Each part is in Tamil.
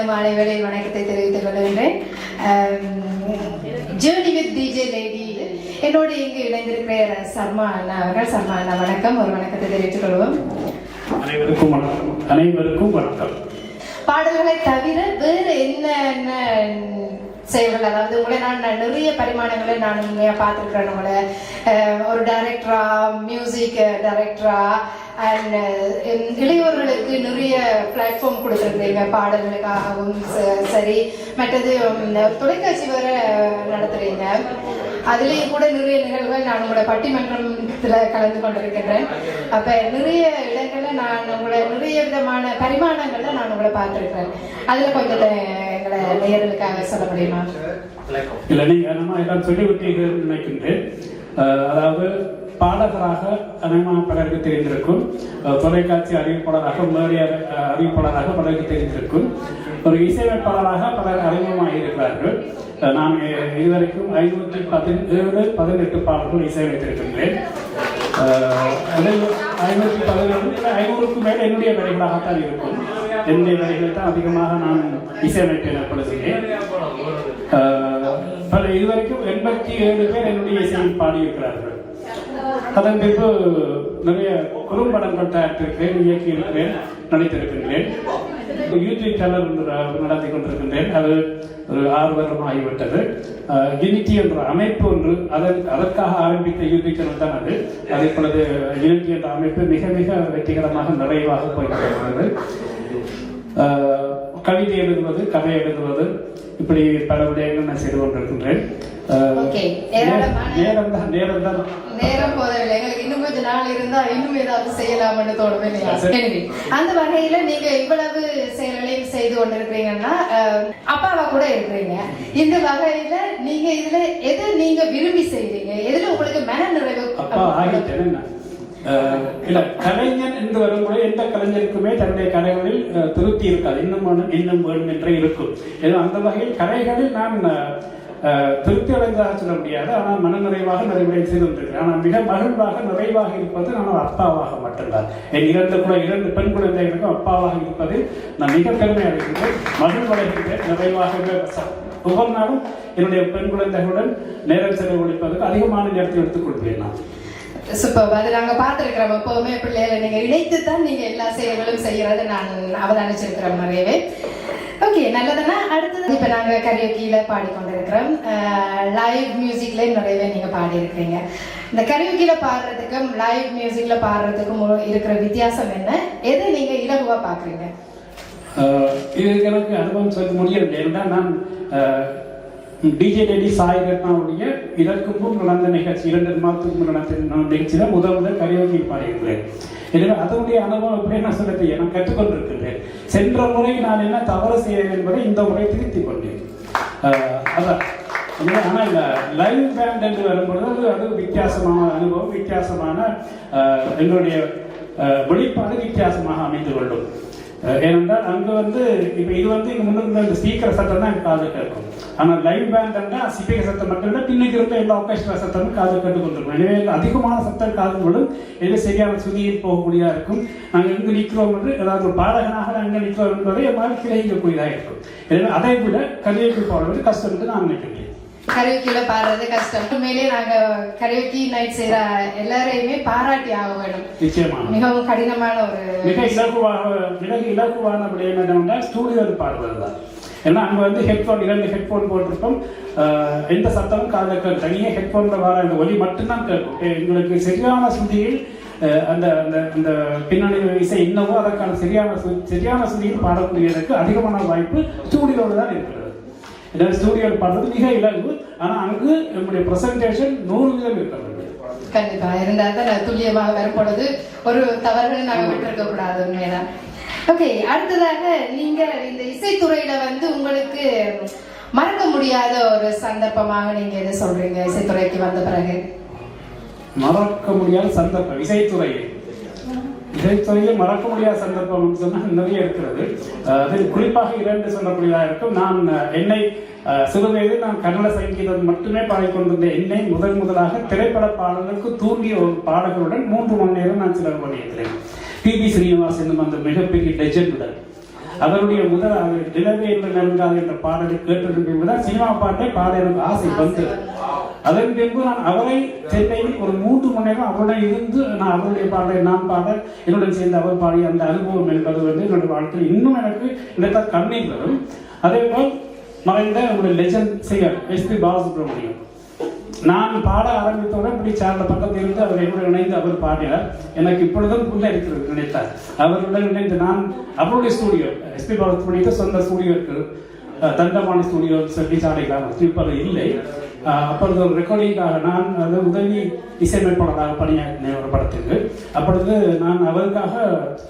மாலை வேலை வணக்கத்தை தெரிவித்துக் கொள்கின்றேன். ஜேர்னி வித் டிஜே லேடி என்னோடு இங்கு இணைந்திருக்கிற சர்மா அண்ணா அவர்கள். சர்மா அண்ணா வணக்கம், ஒரு வணக்கத்தை தெரிவித்துக் கொள்வோம். அனைவருக்கும் வணக்கம். அனைவருக்கும் வணக்கம். பாடல்களை தவிர வேறு என்ன செயல்கள், அதாவது உங்களை நான் நிறைய பரிமாணங்களை நான் உண்மையாக பார்த்துருக்கிறேன். உங்களை ஒரு டைரக்டரா, மியூசிக் டைரக்டரா அண்ட் இளையோர்களுக்கு நிறைய பிளாட்ஃபார்ம் கொடுத்துருக்கீங்க பாடல்களுக்காகவும் சரி, மற்றது தொலைக்காட்சி வேற நடத்துறீங்க. அதுலேயும் கூட நிறைய நிகழ்வுகள் நான் உங்களோட பட்டிமன்றத்தில் கலந்து கொண்டிருக்கின்றேன். அப்போ நிறைய இடங்களில் நான் உங்களை நிறைய விதமான பரிமாணங்களில் நான் உங்களை பார்த்துருக்கிறேன். அதில் கொஞ்சம் எங்களை நேயர்களுக்காக சொல்ல முடியுமா? இல்லை, நீங்கள் நம்ம எல்லாம் சொல்லிவிட்டீர்கள் நினைக்கின்றேன். அதாவது பாடகராக அநேகமாக பலருக்கு தெரிந்திருக்கும், தொலைக்காட்சி அறிவிப்பாளராக, மேடை அறிவிப்பாளராக பலருக்கு தெரிந்திருக்கும், ஒரு இசையமைப்பாளராக பலர் அறிமுகமாக இருக்கிறார்கள். நான் இதுவரைக்கும் 517 பாடல்கள் இசையமைத்திருக்கின்றேன். 517 மேல் என்னுடைய வரிகளாகத்தான் இருக்கும். என்னுடைய வரிகளை தான் அதிகமாக நான் இசையமைப்பேன். எப்பொழுதுமே இதுவரைக்கும் 87 பேர் என்னுடைய இசையில் பாடியிருக்கிறார்கள். அதன் பின்பு நிறைய குறும்படங்கள் தயாரித்திருக்கிறேன், இயக்கியிருக்கிறேன், நடித்திருக்கின்றேன். யூடியூப் சேனல் நடத்தி கொண்டிருக்கின்றேன். அது ஒரு 6 வருடம் ஆகிவிட்டது. யூனிட்டி என்ற அமைப்பு ஒன்று, அதற்காக ஆரம்பித்த யூடியூப் சேனல் தான் அது. இப்பொழுது யூனிட்டி என்ற அமைப்பு மிக மிக வெற்றிகரமாக நிறைவாக போய்கொண்டிருக்கிறது. கவிதை எழுதுவது, கதை எழுதுவது, இப்படி பல விடயங்கள் நான் செய்து கொண்டிருக்கின்றேன். நேரம் போதவில்லை, எங்களுக்கு இன்னும் கொஞ்சம் நாள் இருந்தா இன்னும் ஏதாவது செய்யலாம்னு தோணுமே இல்லையா? அந்த வகையில நீங்க இவ்வளவு செயல்களையும் செய்து கொண்டிருக்கிறீங்கன்னா அப்பாவா கூட இருக்கிறீங்க. இந்த வகையில நீங்க இதுல எதை நீங்க விரும்பி செய்றீங்க? எதுல உங்களுக்கு மன நிறைவு? இல்ல, கலைஞன் என்று வரும்போது எந்த கலைஞருக்குமே தன்னுடைய கலைகளில் திருப்தி இருக்காது. இன்னும் வேணும் என்றே இருக்கும். ஏதோ அந்த வகையில் கலைகளில் நான் திருப்தி அடைந்ததாக சொல்ல முடியாது. ஆனால் மனநிறைவாக நிறைவுரை செய்து கொண்டிருக்கிறேன். ஆனால் மிக மகிழ்வாக நிறைவாக இருப்பது நான் அப்பாவாக மட்டும்தான். என் 2 பெண் குழந்தைகளுக்கும் அப்பாவாக இருப்பது நான் மிக பெருமை அடைகின்றேன், மகிழ்வடைகின்றேன். நிறைவாக ஒவ்வொரு நாளும் என்னுடைய பெண் குழந்தைகளுடன் நேரம் செலவழிப்பதற்கு அதிகமான நேரத்தை எடுத்துக் கொள்வேன் நான். சூப்பர். அது நாங்க பார்த்திருக்கிறோம். எப்பவுமே பிள்ளைகளை நீங்க இணைத்து தான் நீங்க எல்லா செயல்களும் செய்யறதை நான் அவதானிச்சிருக்கிறோம் நிறையவே. ஓகே, நல்லதுன்னா அடுத்தது இப்ப நாங்க கரியோக்கியில பாடிக்கொண்டிருக்கிறோம். லைவ் மியூசிக்லயும் நிறையவே நீங்க பாடி இருக்கிறீங்க. இந்த கரியோக்கியில பாடுறதுக்கும் லைவ் மியூசிக்ல பாடுறதுக்கும் இருக்கிற வித்தியாசம் என்ன? எதை நீங்க இலகுவா பாக்குறீங்க? இது எனக்கு அனுபவம் சொல்ல முடியவில்லை. ஏன்னா நான் டிஜே லேடி சாய் ரத்னாவுடைய இதற்கு முன் நடந்த நிகழ்ச்சி, 2 மாதத்துக்கு முன் நடந்த நிகழ்ச்சி தான் முதல் கரியோக்கி பாடியிருக்கிறேன். எனவே அதனுடைய அனுபவம் எப்படி நான் சொல்ல நான் கற்றுக்கொண்டிருக்கின்றேன். சென்ற முறை நான் என்ன தவறு செய்தேன் என்பதை இந்த முறை திருத்திக் கொண்டேன். அதான். ஆனால் லைவ் பேண்ட் என்று வரும்பொழுது அது வித்தியாசமான அனுபவம், வித்தியாசமான எங்களுடைய வெளிப்பாடு வித்தியாசமாக அமைந்து கொள்ளும். ஏனென்றால் அங்கு இப்போ இது இங்கே முன்னிருந்த இந்த ஸ்பீக்கர் சத்தம் தான் எனக்கு காது கேட்கும். ஆனால் லைவ் பேண்ட்னா ஸ்பீக்கர் சத்தம் மட்டும் இல்லை, பின்னுக்கு இருந்த எல்லா ஆர்கெஸ்ட்ரா சத்தமும் காது கேட்டு கொண்டிருக்கும். எனவே அதிகமான சத்தம் காதுகளும் எது சரியான சுதியில் போகக்கூடியதாக இருக்கும். நாங்கள் எங்கு நிற்கிறோம் என்று, அதாவது ஒரு பாடகனாக நாங்கள் நிற்கிறோம் என்பதை எம்மாதிரி கிளைக்கக்கூடியதாக இருக்கும். எனவே அதை விட கரியோக்கி பாடுவது கஷ்டம் என்று நான் நினைக்கிறேன். கரியோக்கியில பாடுறது கஷ்டம். உண்மையிலேயே நாங்க கரியோக்கி நைட் செய்யற எல்லாரையுமே பாராட்டி ஆக வேண்டும். நிச்சயமாக மிகவும் கடினமான ஒரு மிக இலகுவான விடயம் என்னவென்றால் ஸ்டூடியோவில் பாடுவதுதான். ஏன்னா அங்கே ஹெட்ஃபோன் 2 ஹெட்ஃபோன் போட்டிருப்போம். எந்த சத்தமும் காதில் கேட்கும். தனியாக ஹெட்ஃபோனில் வர அந்த ஒலி மட்டும்தான் கேட்கும். எங்களுக்கு சரியான சுதியில் அந்த அந்த பின்னணி இசை என்னவோ அதற்கான சரியான சுதியில் பாடக்கூடியதற்கு அதிகமான வாய்ப்பு ஸ்டூடியோவில் தான் இருக்கிறது. ஸ்டூடியோவில் பாடுறது மிக இலகு. ஆனால் அங்கு நம்முடைய பிரசன்டேஷன் 100% இருக்க வேண்டும். கண்டிப்பா இருந்தால் தான் துல்லியமாக வரப்பொழுது ஒரு தவறுகளை நாங்கள் விட்டுருக்க கூடாது. உண்மைதான். ஓகே, அடுத்ததாக நீங்க இந்த இசைத்துறையில உங்களுக்கு மறக்க முடியாத ஒரு சந்தர்ப்பமாக நீங்க எதை சொல்றீங்க? இசைத்துறைக்கு வந்த பிறகு மறக்க முடியாத சந்தர்ப்பம் இசைத்துறையில் மறக்க முடியாத சந்தர்ப்பம் சொன்னால் நிறைய இருக்கிறது. அதில் குறிப்பாக 2 சொல்லக்கூடியதாக இருக்கும். நான் என்னை சிறுவயதில் நான் கன்னட சங்கீதம் மட்டுமே பாடிக்கொண்டிருந்த என்னை முதலாக திரைப்பட பாடலுக்கு தூண்டிய ஒரு பாடகருடன் 3 மணி நேரம் நான் செலவு பண்ணியிருக்கிறேன். பி.பி. ஸ்ரீனிவாஸ் என்னும் அந்த மிகப்பெரிய லெஜெண்டுடன். அவருடைய முதல் நிலவே என்று நெருங்காது என்ற பாடலை கேட்டிருந்தது சினிமா பாட்டை பாட எனக்கு ஆசை வந்தது. அதன் பின்பு நான் அவரை சென்னையில் ஒரு 3 மணி நேரம் அவருடன் இருந்து நான் அவருடைய பாடலை நான் பாட என்னுடன் சேர்ந்து அவர் பாடிய அந்த அனுபவம் என்பது வந்து என்னுடைய வாழ்க்கையில் இன்னும் எனக்கு நினைத்தால் கண்ணீர் வரும். அதே போல் மறைந்த ஒரு லெஜண்ட் சிங்கர் எஸ்பி பாலசுப்ரமணியம். நான் பாட ஆரம்பித்தவுடன் இப்படி சேர்ந்த பக்கத்தில் இருந்து அவர் என்னுடன் இணைந்து அவர் பாடினார். எனக்கு இப்பொழுதும் புள்ள இருக்கிறது நினைத்தார். அவருடன் இணைந்து நான் அவருடைய ஸ்டூடியோ எஸ்பி பாலசுப்ரமணியத்தை சொந்த ஸ்டூடியோ இருக்கு, தண்டமானி ஸ்டூடியோ சொல்லி சாலைகளாக இப்போது இல்லை. அப்பொழுது ஒரு ரெக்கார்டிங்காக நான் அது உதவி இசையமைப்பாளராக பணியாற்றினேன் ஒரு படத்துக்கு. அப்பொழுது நான் அவருக்காக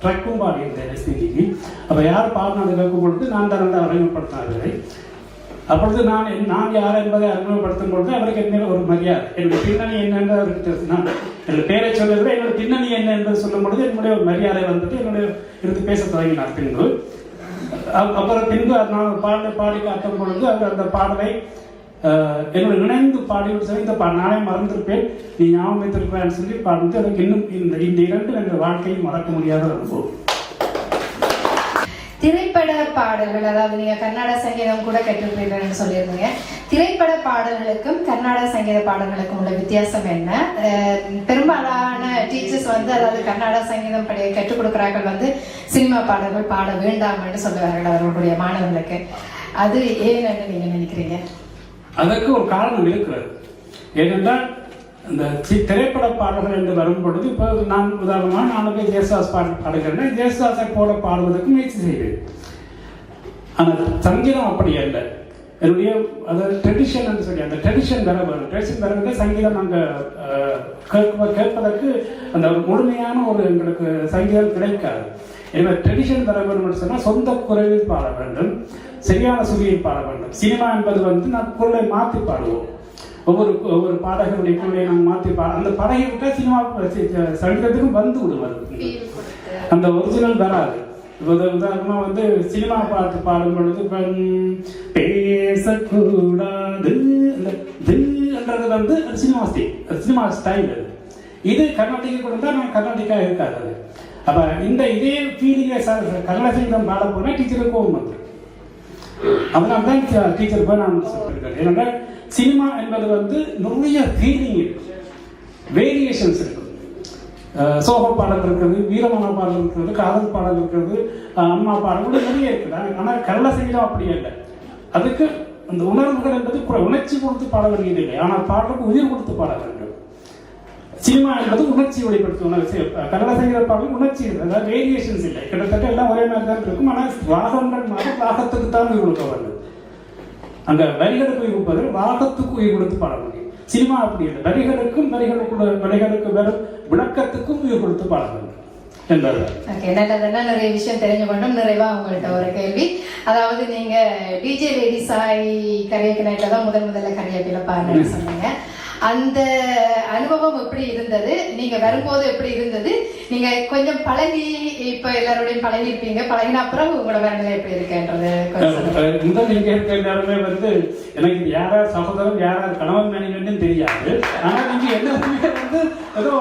ட்ரக்கும் பாடியிருந்தேன் எஸ்பிக்கு. அப்போ யார் பாடினது கேட்கும் பொழுது நான் தான் அறிமுகப்படுத்தினார்களை. அப்பொழுது நான் யார் என்பதை அறிமுகப்படுத்தும் பொழுது அவருக்கு என்ன ஒரு மரியாதை, என்னுடைய பின்னணி என்ன அவருக்கு நான் என்னுடைய பேரை சொல்லுறது என்னுடைய பின்னணி என்ன என்பது சொல்லும் பொழுது என்னுடைய ஒரு மரியாதை வந்துட்டு என்னுடைய இருந்து பேச தொடங்கினார். பின்பு அப்புறம் நான் பாடி காட்டும் பொழுது அவர் அந்த பாடலை என்னோட இணைந்து பாடிவிட்டு சொல்லி இந்த நானே மறந்திருப்பேன், நீ ஞாபகம் வைத்திருப்பேன்னு சொல்லி பாடிட்டு எனக்கு இன்னும் இந்த 2 என்ற வாழ்க்கையில் மறக்க முடியாத அனுபவம். திரைப்பட பாடல்கள், அதாவது நீங்க கர்நாடக சங்கீதம் கூட கேட்டிருப்பீங்கன்னு சொல்லியிருந்தீங்க. திரைப்பட பாடல்களுக்கும் கர்நாடக சங்கீத பாடல்களுக்கும் உள்ள வித்தியாசம் என்ன? பெரும்பாலான டீச்சர்ஸ் வந்து அதாவது கர்நாடக சங்கீதம் கற்றுக் கொடுக்கிறார்கள் வந்து சினிமா பாடல்கள் பாட வேண்டாம் என்று சொல்லுவார்கள் அவர்களுடைய மாணவர்களுக்கு. அது ஏன்னு நீங்க நினைக்கிறீங்க? அதற்கு ஒரு காரணம் இருக்கிறது. ஏனென்றால் இந்த திரைப்பட பாடல்கள் என்று வரும் பொழுது இப்போ நான் உதாரணமாக நான் போய் ஜெயசுதாஸ் பாடுகிறேன்னா ஜெயசுதாஸை போல பாடுவதற்கு முயற்சி செய்வேன். ஆனால் சங்கீதம் அப்படி அல்ல. என்னுடைய அதாவது ட்ரெடிஷன் என்று சொல்லி அந்த ட்ரெடிஷன் வர வரும். ட்ரெடிஷன் வரவில்லை சங்கீதம் நாங்கள் கேட்பதற்கு அந்த முழுமையான ஒரு எங்களுக்கு சங்கீதம் கிடைக்காது. எனவே ட்ரெடிஷன் வர வேண்டும் சொன்னால் சொந்த குரலில் பாட வேண்டும், சரியான சுதியில் பாட வேண்டும். சினிமா என்பது வந்து நாம் குரலை மாற்றி பாடுவோம். ஒவ்வொரு பாடகருடைய குரலை நாம் மாற்றி அந்த படகை விட்டால் சினிமா சங்கீதத்துக்கும் வந்து விடுவது, அந்த ஒரிஜினல் வராது. உதாரணமாக வந்து சினிமா பாட்டு பாடும் பொழுது பேசக்கூடாது என்றது வந்து சினிமா ஸ்டைல். இது கர்நாடிகா கூட தான் நான் கர்நாடிகா இருக்காது. அது அப்போ இதே ஃபீலிங்கை கன்னட சங்கீதம் பாட போனால் டீச்சருக்கு கோவம் வந்து அதனால தான் டீச்சர் போய் நான் சொல்லியிருக்கேன். ஏன்னா சினிமா என்பது வந்து நிறைய ஃபீலிங் இருக்கு, வேரியேஷன்ஸ் இருக்கு. சோக பாடல் இருக்கிறது, வீரமான பாடல் இருக்கிறது, காதல் பாடல் இருக்கிறது, அம்மா பாடல் கூட நிறைய இருக்குது. ஆனால் கன்னட சங்கீதம் அப்படி இல்லை. அதுக்கு அந்த உணர்வுகள் என்பது உணர்ச்சி கொடுத்து பாட வேண்டியது இல்லை, ஆனால் பாடலுக்கு உயிர் கொடுத்து பாட வேண்டும். சினிமா என்பது உணர்ச்சி வெளிப்படுத்தும். கன்னட சங்கீத பாடல் உணர்ச்சி இல்லை, அதாவது வேரியேஷன்ஸ் இல்லை. கிட்டத்தட்ட எல்லாம் ஒரே மாதிரி தான் இருக்கும். ஆனால் ராகங்கள் மாதிரி ராகத்துக்கு தான் உயிர் கொடுக்க வேண்டும். அங்கே வரிகளுக்கு உயிர் கொடுப்பது ராகத்துக்கு உயிர் கொடுத்து பாட முடியும். சினிமா அப்படி இல்லை, வரிகளுக்கு வெறும் விளக்கத்துக்கும் உயிர் கொடுத்து பாட வேண்டும் என்பது. நிறைய விஷயம் தெரிஞ்சு கொண்டும் நிறைவா உங்கள்கிட்ட ஒரு கேள்வி. அதாவது நீங்க டிஜே லேடி சாய் கரையக்கு நைட்ல தான் முதல்ல கரையாப்பில பாருன்னு சொன்னீங்க. அந்த அனுபவம் எப்படி இருந்தது? நீங்க வரும்போது எப்படி இருந்தது? நீங்க கொஞ்சம் பழகி இப்ப எல்லாரோடையும் பழகி இருப்பீங்க, பழகின அப்புறம் உங்களோட வரநிலை எப்படி இருக்குன்றது முதல் நீங்க இருக்க எல்லாருமே வந்து எனக்கு யாரா சகோதரன் யாரா கணவன் மனைவின்னு தெரியாது. ஆனா நீங்க எல்லாருமே வந்து ஏதோ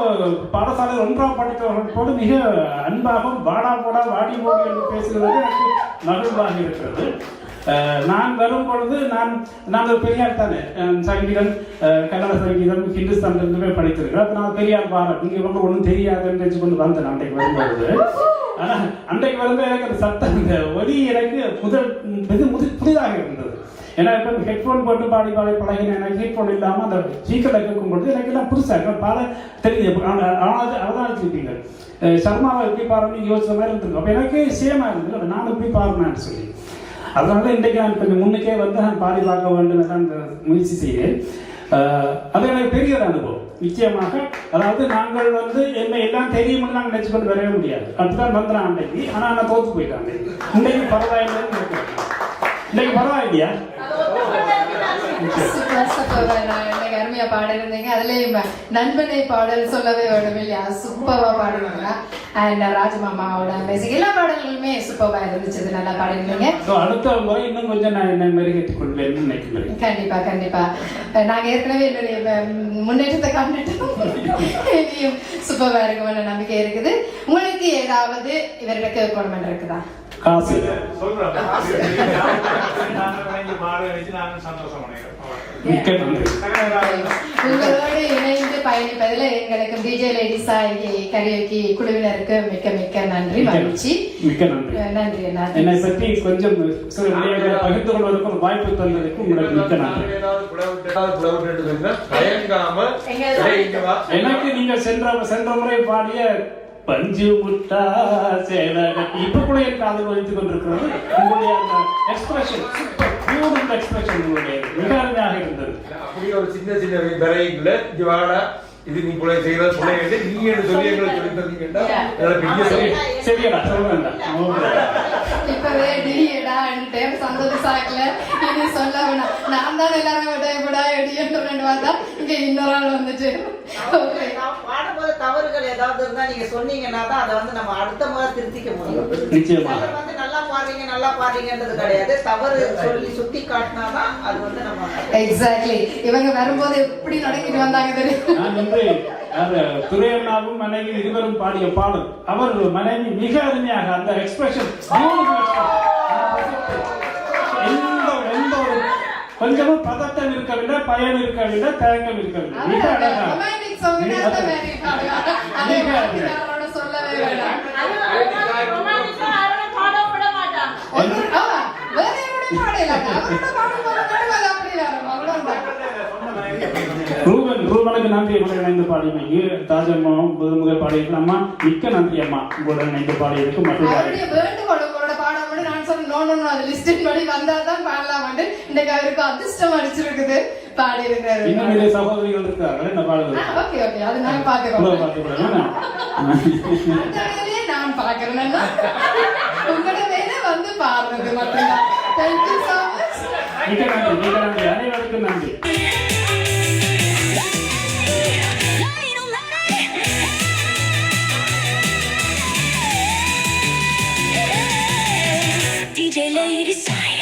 பாடசாலை 1ஆம் படித்தவர்கள் போல மிக அன்பாகவும் வாடா போடா வாடி போடி என்று பேசுகிறது எனக்கு மகிழ்வாக இருக்கிறது. நான் வரும் பொழுது நான் ஒரு பெரியார் தானே, சங்கீதம் கன்னட சங்கீதம் ஹிந்துஸ்தான் ரெண்டுமே படித்திருக்கிறேன். அப்போ நான் பெரியார் பாரத் இங்கே வந்து ஒன்றும் தெரியாதுன்னு நினைச்சு கொண்டு வந்தேன் அன்றைக்கு வரும்பொழுது. ஆனால் அன்றைக்கு வரும்போது எனக்கு அந்த சத்தம் இந்த ஒலி எனக்கு புதிதாக இருந்தது. ஏன்னா இப்போ ஹெட்ஃபோன் போட்டு பாடி பழகின எனக்கு ஹெட்ஃபோன் இல்லாமல் அந்த ஸ்பீக்கரை கேட்கும் பொழுது எனக்கு எல்லாம் புதுசாக பாட தெரியுது. ஆனால் அவதானிச்சிருப்பீங்க சர்மாவை எப்படி பாருன்னு யோசிச்ச மாதிரி இருந்திருக்கும். அப்போ எனக்கு சேமாக இருந்தது, நானும் எப்படி பாருனேன்னு சொல்லி. அதனால இன்றைக்கு நான் கொஞ்சம் முன்னுக்கே வந்து நான் பாடி பார்க்க வேண்டும் தான் முயற்சி செய்கிறேன். அது எனக்கு பெரிய ஒரு அனுபவம் நிச்சயமாக. அதாவது நாங்கள் வந்து என்ன எல்லாம் தெரியும்னு நாங்கள் நினைச்சு கொண்டு வரவே முடியாது. அதுதான் வந்துடுறேன் அன்றைக்கு. ஆனால் நான் தோற்று போயிட்டேன். இன்றைக்கு பரவாயில்லைன்னு இருக்கிறேன். இன்றைக்கு பரவாயில்லையா? அருமையா பாடிருந்தீங்க. அதுலயும் நண்பனை பாடல் சொல்லவே வேணும் இல்லையா, சூப்பரா பாடுவாங்க. அண்ட் ராஜமாமாவோட மியூசிக் எல்லா பாடல்களுமே சூப்பரா இருந்துச்சு, நல்லா பாடிருந்தீங்க. அடுத்த முறை இன்னும் கொஞ்சம் நான் என்ன மெருகேற்றிக் கொள்வேன் நினைக்கிறேன். கண்டிப்பா கண்டிப்பா. நாங்க ஏற்கனவே என்னுடைய முன்னேற்றத்தை காண்பிட்டோம், சூப்பரா இருக்கும்னு நம்பிக்கை இருக்குது. உங்களுக்கு ஏதாவது இவர்களுக்கு கேட்கணும்னு இருக்குதா? காசு மிக்க நன்றி. உங்களோடு இணைந்து பயணிப்பதில் எங்களுக்கு டிஜே லேடிஸ் கரியோக்கி குழுவினருக்கு மிக்க மிக்க நன்றி, மகிழ்ச்சி. மிக்க நன்றி. நன்றி. என்னை பற்றி கொஞ்சம் சில விடயங்களை பகிர்ந்து கொள்வதற்கு ஒரு வாய்ப்பு தந்ததற்கு உங்களுக்கு மிக்க நன்றி. எனக்கு நீங்க சென்ற முறை பாடிய பஞ்சு முட்டா சேலகட்டி இப்ப கூட எனக்கு காதல் வலித்துக் கொண்டிருக்கிறது. உங்களுடைய அந்த எக்ஸ்பிரஷன் பியூட்டிஃபுல் எக்ஸ்பிரஷன் உங்களுடைய மிக அருமையாக இருந்தது. அப்படி ஒரு சின்ன சின்ன விரையில் ஜிவாடா இது நீ போல செய்யற சொல்ல வேண்டிய நீ என்று சொல்லி எங்களை சொல்லித்தந்தீங்கன்னா சரியடா சொல்ல வேண்டாம். இப்பவே டிஎடான்ட்டு சந்தோஷ சாக்கல இனி சொல்ல வேணாம். நான் தான் எல்லாரும் விட எடியன்ற 2 வார்த்தை இங்க இன்னொரு ஆள் வந்துட்டு பாடும்போது தவறுகள் ஏதாவது இருந்தா நீங்க சொன்னீங்கன்னா தான் அதை வந்து நம்ம அடுத்த முறை திருத்திக்க முடியும். நிச்சயமா வந்து நல்லா பாடுறீங்கன்றது கிடையாது, தவறு சொல்லி சுட்டி காட்டினாதான் அது வந்து நம்ம எக்ஸாக்ட்லி. இவங்க வரும்போது எப்படி நடக்கிட்டு வந்தாங்க தெரியும். நான் வந்து துரையண்ணாவும் மனைவி இருவரும் பாடிய பாடல் அவர் மனைவி மிக அருமையாக அந்த எக்ஸ்பிரஷன் எந்த ஒரு கொஞ்சமும் பதட்டம் இருக்கவில்லை, பயம் இருக்கவில்லை, தயக்கம் இருக்கவில்லை. மிக அழகாக சொல்லவே வேண்டாம். ரூபனுக்கு நன்றி. உங்களுடன் இணைந்து பாடியமைக்கு தாஜம்மாவும் முதல் பாடியிருக்கு. அம்மா மிக்க நன்றி அம்மா உங்களுடன் இணைந்து பாடியிருக்கு. மற்றும் வேண்டுகோளோட பாடம் நான் சொன்னோம் அது லிஸ்டின் படி வந்தாதான் பாடலாம். இன்னைக்கு அவருக்கு அதிர்ஷ்டம் அடிச்சிருக்குது, பாடி இருக்காரு. இன்னும் இதே சகோதரிகள் இருக்காங்க என்ன பாடுறது. ஓகே ஓகே, அது நான் பாக்குறேன். நான் பாக்குறேன். உங்களோட வேலை வந்து பாடுறது மட்டும்தான். Thank you so much. மிக்க நன்றி. அனைவருக்கும் நன்றி. DJ Lady Side.